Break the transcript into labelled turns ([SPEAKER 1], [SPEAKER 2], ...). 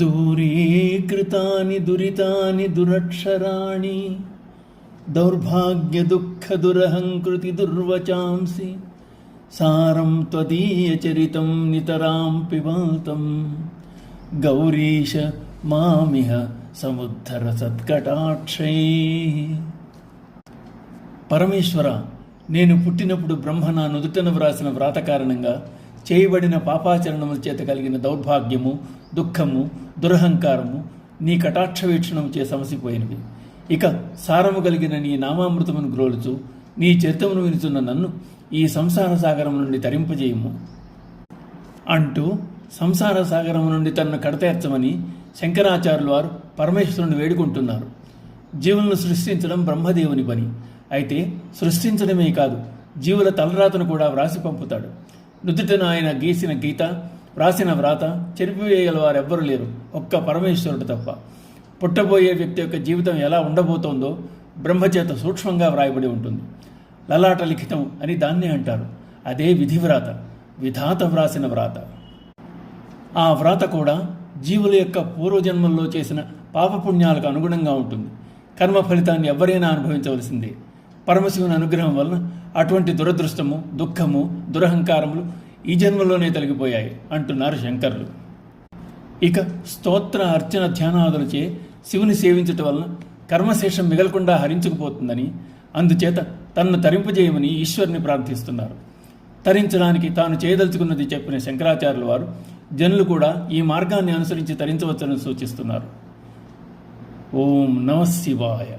[SPEAKER 1] దూరీకృతాని దురితాని దురక్షరాణి దౌర్భాగ్య దుఃఖ దురహంకృతి దుర్వచాంసి సారం త్వదీయచరితం నితరాం పిబాతం గౌరీశ మామిహ సముద్ధర సత్కటాక్షై. పరమేశ్వర, నేను పుట్టినప్పుడు బ్రహ్మ నా నుదుటన వ్రాసిన వ్రాత కారణంగా చేయబడిన పాపాచరణముల చేత కలిగిన దౌర్భాగ్యము, దుఃఖము, దురహంకారము నీ కటాక్ష వీక్షణము చే సమసిపోయినవి. ఇక సారము కలిగిన నీ నామామృతమును గ్రోలుచు నీ చరితమును వినుచున్న నన్ను ఈ సంసార సాగరం నుండి తరింపజేయము అంటూ సంసార సాగరం నుండి తనను కడతేర్చమని శంకరాచార్యుల వారు పరమేశ్వరుని వేడుకుంటున్నారు. జీవులను సృష్టించడం బ్రహ్మదేవుని పని. అయితే సృష్టించడమే కాదు, జీవుల తలరాతను కూడా వ్రాసి పంపుతాడు. నుదుటను ఆయన గీసిన గీత, వ్రాసిన వ్రాత చెరిపివేయగల వారెవ్వరూ లేరు, ఒక్క పరమేశ్వరుడు తప్ప. పుట్టబోయే వ్యక్తి యొక్క జీవితం ఎలా ఉండబోతోందో బ్రహ్మచేత సూక్ష్మంగా వ్రాయబడి ఉంటుంది. లలాట లిఖితం అని దాన్నే అంటారు. అదే విధివ్రాత, విధాత వ్రాసిన వ్రాత. ఆ వ్రాత కూడా జీవుల యొక్క పూర్వజన్మల్లో చేసిన పాపపుణ్యాలకు అనుగుణంగా ఉంటుంది. కర్మ ఫలితాన్ని ఎవరైనా అనుభవించవలసిందే. పరమశివుని అనుగ్రహం వలన అటువంటి దురదృష్టము, దుఃఖము, దురహంకారములు ఈ జన్మలోనే తొలగిపోయాయి అంటున్నారు శంకరులు. ఇక స్తోత్ర అర్చన ధ్యానాదులచే శివుని సేవించటం వలన కర్మశేషం మిగలకుండా హరించుకుపోతుందని, అందుచేత తనను తరింపజేయమని ఈశ్వరుని ప్రార్థిస్తున్నారు. తరించడానికి తాను చేయదలుచుకున్నది చెప్పిన శంకరాచార్యుల వారు జనులు కూడా ఈ మార్గాన్ని అనుసరించి తరించవచ్చని సూచిస్తున్నారు. ఓం నమః శివాయ.